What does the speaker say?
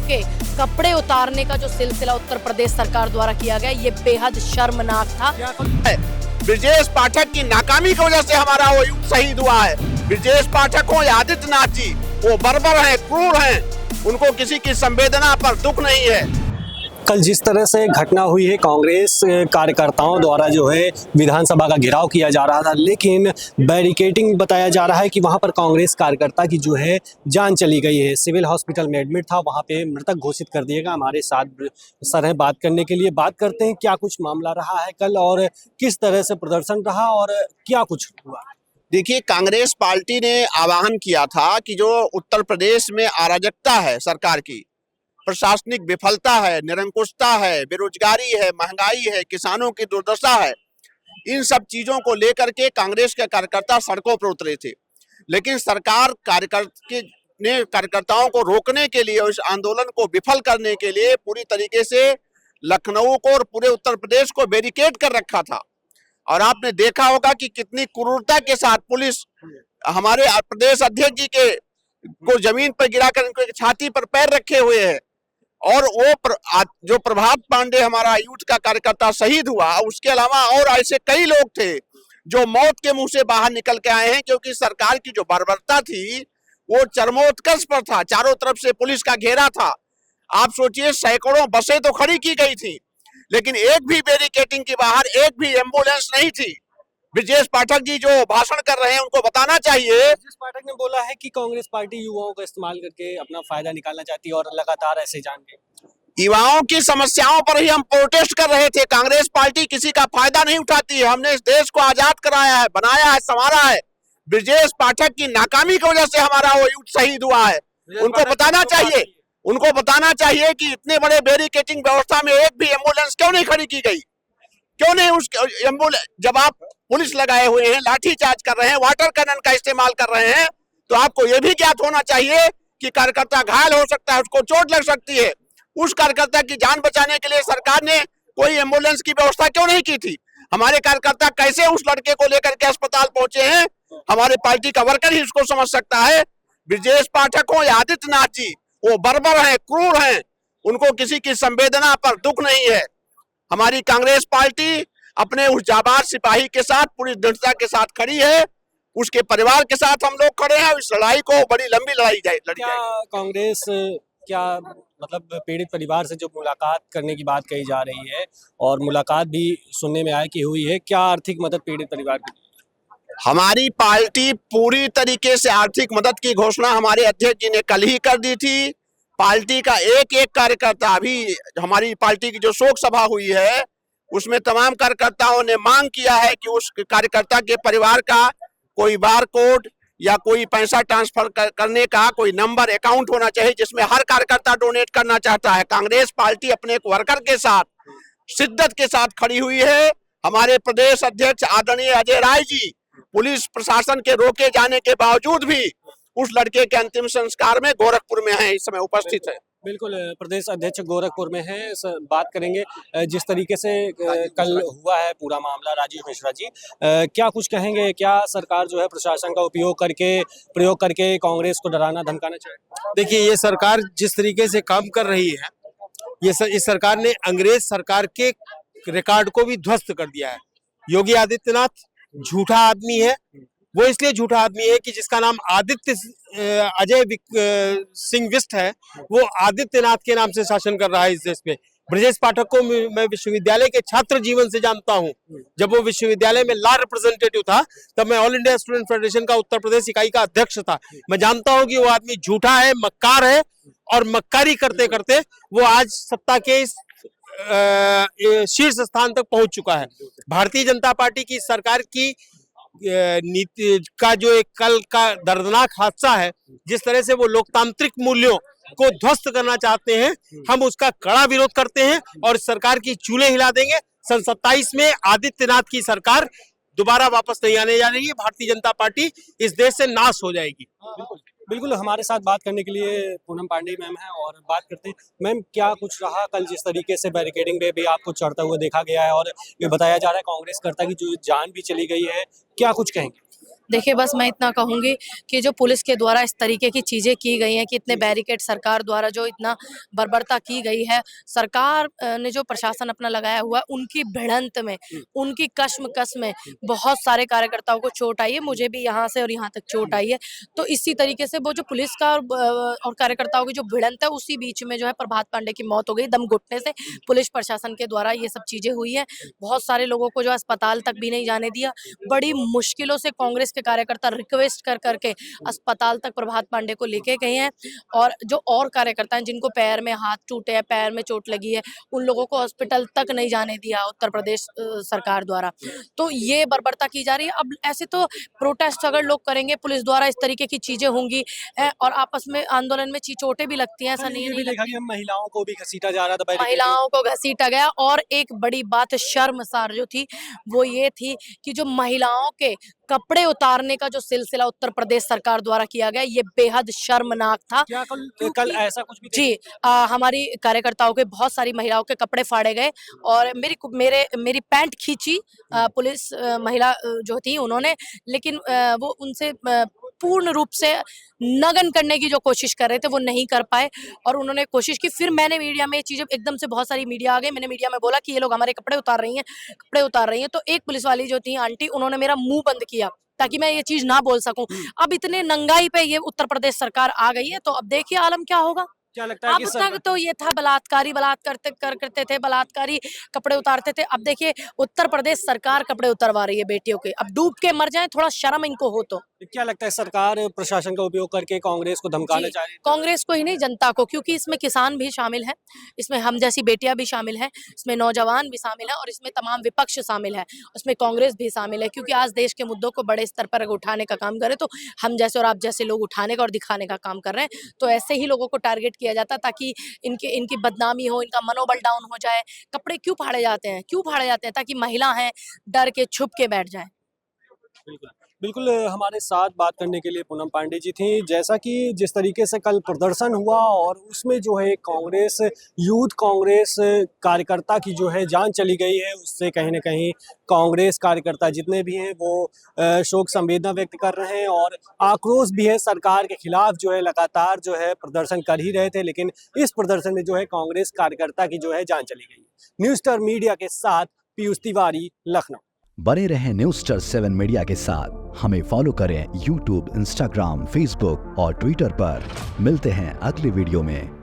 के कपड़े उतारने का जो सिलसिला उत्तर प्रदेश सरकार द्वारा किया गया, ये बेहद शर्मनाक था। ब्रजेश पाठक की नाकामी की वजह से हमारा वो युद्ध शहीद हुआ है। ब्रजेश पाठक हो या आदित्यनाथ जी, वो बर्बर हैं, क्रूर हैं, उनको किसी की संवेदना पर दुख नहीं है। कल जिस तरह से घटना हुई है, कांग्रेस कार्यकर्ताओं द्वारा जो है विधानसभा का घेराव किया जा रहा था, लेकिन बैरिकेडिंग बताया जा रहा है कि वहां पर कांग्रेस कार्यकर्ता की जो है जान चली गई है। सिविल हॉस्पिटल में एडमिट था, वहां पे मृतक घोषित कर दिया गया। हमारे साथ सर हैं, बात करने के लिए। बात करते हैं क्या कुछ मामला रहा है कल और किस तरह से प्रदर्शन रहा और क्या कुछ हुआ। देखिए, कांग्रेस पार्टी ने आह्वान किया था कि जो उत्तर प्रदेश में अराजकता है, सरकार की प्रशासनिक विफलता है, निरंकुशता है, बेरोजगारी है, महंगाई है, किसानों की दुर्दशा है, इन सब चीजों को लेकर के कांग्रेस के कार्यकर्ता सड़कों पर उतरे थे। लेकिन सरकार कार्यकर्ताओं को रोकने के लिए और इस आंदोलन को विफल करने के लिए पूरी तरीके से लखनऊ को और पूरे उत्तर प्रदेश को बैरिकेड कर रखा था। और आपने देखा होगा कि कितनी क्रूरता के साथ पुलिस हमारे प्रदेश अध्यक्ष जी के को जमीन पर गिराकर उनके छाती पर पैर रखे हुए है। और वो जो प्रभात पांडे हमारा यूथ का कार्यकर्ता शहीद हुआ, उसके अलावा और ऐसे कई लोग थे जो मौत के मुंह से बाहर निकल के आए हैं, क्योंकि सरकार की जो बर्बरता थी वो चरमोत्कर्ष पर था। चारों तरफ से पुलिस का घेरा था। आप सोचिए, सैकड़ों बसें तो खड़ी की गई थी, लेकिन एक भी बैरिकेडिंग के बाहर एक भी एम्बुलेंस नहीं थी। ब्रजेश पाठक जी जो भाषण कर रहे हैं, उनको बताना चाहिए। ब्रजेश पाठक ने बोला है कि कांग्रेस पार्टी युवाओं का इस्तेमाल करके अपना फायदा निकालना चाहती है और लगातार ऐसे जान के युवाओं की समस्याओं पर ही हम प्रोटेस्ट कर रहे थे। कांग्रेस पार्टी किसी का फायदा नहीं उठाती है। हमने इस देश को आजाद कराया है, बनाया है, संवारा है। ब्रजेश पाठक की नाकामी की वजह से हमारा वो युद्ध शहीद हुआ है। उनको बताना चाहिए, उनको बताना चाहिए कि इतने बड़े बैरिकेडिंग व्यवस्था में एक भी एम्बुलेंस क्यों नहीं खड़ी की गई, क्यों नहीं उस एम्बुलेंस। जब आप पुलिस लगाए हुए हैं, लाठी चार्ज कर रहे हैं, वाटर कैनन का इस्तेमाल कर रहे हैं, तो आपको यह भी ज्ञात होना चाहिए कि कार्यकर्ता घायल हो सकता है, उसको चोट लग सकती है। उस कार्यकर्ता की जान बचाने के लिए सरकार ने कोई एम्बुलेंस की व्यवस्था क्यों नहीं की थी? हमारे कार्यकर्ता कैसे उस लड़के को लेकर के अस्पताल पहुंचे हैं, हमारे पार्टी का वर्कर ही उसको समझ सकता है। ब्रजेश पाठक हो या आदित्यनाथ जी, वो बर्बर हैं, क्रूर हैं, उनको किसी की संवेदना पर दुख नहीं है। हमारी कांग्रेस पार्टी अपने उस जाबाज सिपाही के साथ पूरी दृढ़ता के साथ खड़ी है, उसके परिवार के साथ हम लोग खड़े हैं। इस लड़ाई को बड़ी लंबी लड़ी जाएगी। कांग्रेस क्या मतलब पीड़ित परिवार से जो मुलाकात करने की बात कही जा रही है और मुलाकात भी सुनने में आया कि हुई है, क्या आर्थिक मदद पीड़ित परिवार की? हमारी पार्टी पूरी तरीके से आर्थिक मदद की घोषणा हमारे अध्यक्ष जी ने कल ही कर दी थी। पार्टी का एक एक कार्यकर्ता, अभी हमारी पार्टी की जो शोक सभा हुई है उसमें तमाम कार्यकर्ताओं ने मांग किया है कि उस कार्यकर्ता के परिवार का कोई बार कोड या कोई पैसा ट्रांसफर करने का कोई नंबर, अकाउंट होना चाहिए जिसमें हर कार्यकर्ता डोनेट करना चाहता है। कांग्रेस पार्टी अपने एक वर्कर के साथ शिद्दत के साथ खड़ी हुई है। हमारे प्रदेश अध्यक्ष आदरणीय अजय राय जी पुलिस प्रशासन के रोके जाने के बावजूद भी उस लड़के के अंतिम संस्कार में गोरखपुर में है, इस समय उपस्थित है। बिल्कुल, प्रदेश अध्यक्ष गोरखपुर में है। बात करेंगे जिस तरीके से कल हुआ है पूरा मामला। राजीव मिश्रा जी, क्या कुछ कहेंगे? क्या सरकार जो है प्रशासन का प्रयोग करके कांग्रेस को डराना धमकाना चाहे? देखिए, ये सरकार जिस तरीके से काम कर रही है, इस सरकार ने अंग्रेज सरकार के रिकॉर्ड को भी ध्वस्त कर दिया है। योगी आदित्यनाथ झूठा आदमी है। वो इसलिए झूठा आदमी है कि जिसका नाम अजय सिंह विष्ट है, वो आदित्यनाथ के नाम से शासन कर रहा है इस देश में। ब्रजेश पाठक को मैं विश्वविद्यालय के छात्र जीवन से जानता हूं। जब वो विश्वविद्यालय में लॉ रिप्रेजेंटेटिव था, तब मैं ऑल इंडिया स्टूडेंट फेडरेशन का उत्तर प्रदेश इकाई का अध्यक्ष था। मैं जानता हूं कि वो आदमी झूठा है, मक्कार है, और मक्कारी करते करते वो आज सत्ता के शीर्ष स्थान तक पहुंच चुका है। भारतीय जनता पार्टी की सरकार की नीति का जो एक कल का दर्दनाक हादसा है, जिस तरह से वो लोकतांत्रिक मूल्यों को ध्वस्त करना चाहते हैं, हम उसका कड़ा विरोध करते हैं और सरकार की चूल्हे हिला देंगे। सन 27 में आदित्यनाथ की सरकार दोबारा वापस नहीं आने जा रही है। भारतीय जनता पार्टी इस देश से नाश हो जाएगी। बिल्कुल, हमारे साथ बात करने के लिए पूनम पांडे मैम है और बात करते हैं। मैम, क्या कुछ रहा कल? जिस तरीके से बैरिकेडिंग में भी आपको चढ़ता हुआ देखा गया है और ये बताया जा रहा है कांग्रेस कर्ता की जो जान भी चली गई है, क्या कुछ कहेंगे? देखिए, बस मैं इतना कहूँगी कि जो पुलिस के द्वारा इस तरीके की चीज़ें की गई हैं कि इतने बैरिकेड सरकार द्वारा जो इतना बर्बरता की गई है, सरकार ने जो प्रशासन अपना लगाया हुआ है, उनकी भिड़ंत में, उनकी कश्मकश में बहुत सारे कार्यकर्ताओं को चोट आई है। मुझे भी यहाँ से और यहाँ तक चोट आई है। तो इसी तरीके से वो जो पुलिस का और कार्यकर्ताओं की जो भिड़ंत है, उसी बीच में जो है प्रभात पांडे की मौत हो गई दम घुटने से। पुलिस प्रशासन के द्वारा ये सब चीज़ें हुई हैं। बहुत सारे लोगों को जो अस्पताल तक भी नहीं जाने दिया। बड़ी मुश्किलों से कांग्रेस के कार्यकर्ता रिक्वेस्ट कर करके अस्पताल तक प्रभात पांडे को लेके गए हैं, और जो और कार्यकर्ता हैं जिनको पैर में हाथ टूटे हैं, पैर में चोट लगी है, उन लोगों को हॉस्पिटल तक नहीं जाने दिया उत्तर प्रदेश सरकार द्वारा। तो ये बर्बरता की जा रही है। अब ऐसे तो प्रोटेस्ट अगर लोग करेंगे, पुलिस द्वारा इस तरीके की चीजें होंगी और आपस में आंदोलन में चोटें भी लगती हैं, ऐसा नहीं ये है भी नहीं देखा लगती। कि महिलाओं को भी घसीटा जा रहा था बैरिकेड। महिलाओं को घसीटा गया, और एक बड़ी बात शर्मसार जो थी वो ये थी कि जो महिलाओं के कपड़े उतारने का जो सिलसिला उत्तर प्रदेश सरकार द्वारा किया गया, ये बेहद शर्मनाक था। क्या कल क्योंकि- ऐसा कुछ भी जी, हमारी कार्यकर्ताओं के बहुत सारी महिलाओं के कपड़े फाड़े गए, और मेरी पैंट खींची पुलिस महिला जो थी उन्होंने, लेकिन वो उनसे पूर्ण रूप से नग्न करने की जो कोशिश कर रहे थे वो नहीं कर पाए, और उन्होंने कोशिश की। फिर मैंने मीडिया में ये चीजें, एकदम से बहुत सारी मीडिया आ गई, मैंने मीडिया में बोला कि ये लोग हमारे कपड़े उतार रही हैं। तो एक पुलिस वाली जो थी आंटी, उन्होंने मेरा मुंह बंद किया ताकि मैं ये चीज ना बोल सकूं। अब इतने नंगाई पे ये उत्तर प्रदेश सरकार आ गई है, तो अब देखिए आलम क्या होगा। क्या लगता है अब कि तक तो ये था करते थे, बलात्कारी कपड़े उतारते थे। अब देखिए उत्तर प्रदेश सरकार कपड़े उतरवा रही है बेटियों के। अब डूब के मर जाएं, थोड़ा शर्म इनको हो तो। क्या लगता है सरकार प्रशासन का उपयोग करके कांग्रेस को धमकाना जी, चाह रही है? कांग्रेस को ही नहीं, जनता को, क्योंकि इसमें किसान भी शामिल हैं, इसमें हम जैसी बेटियां भी शामिल हैं, इसमें नौजवान भी शामिल हैं, और इसमें तमाम विपक्ष शामिल है, उसमें कांग्रेस भी शामिल है। क्योंकि आज देश के मुद्दों को बड़े स्तर पर उठाने का काम करे, तो हम जैसे और आप जैसे लोग उठाने का और दिखाने का काम कर रहे हैं। तो ऐसे ही लोगों को टारगेट किया जाता है ताकि इनकी बदनामी हो, इनका मनोबल डाउन हो जाए। कपड़े क्यों फाड़े जाते हैं? ताकि महिला हैं, डर के छुप के बैठ जाए। बिल्कुल बिल्कुल, हमारे साथ बात करने के लिए पूनम पांडे जी थी। जैसा कि जिस तरीके से कल प्रदर्शन हुआ और उसमें जो है यूथ कांग्रेस कार्यकर्ता की जो है जान चली गई है, उससे कहीं ना कहीं कांग्रेस कार्यकर्ता जितने भी हैं वो शोक संवेदना व्यक्त कर रहे हैं, और आक्रोश भी है सरकार के खिलाफ। जो है लगातार जो है प्रदर्शन कर ही रहे थे, लेकिन इस प्रदर्शन में जो है कांग्रेस कार्यकर्ता की जो है जान चली गई। न्यूज़ स्टार मीडिया के साथ पीयूष तिवारी, लखनऊ। बने रहें न्यूज़ स्टार 7 मीडिया के साथ। हमें फॉलो करें YouTube, Instagram, Facebook और Twitter पर। मिलते हैं अगली वीडियो में।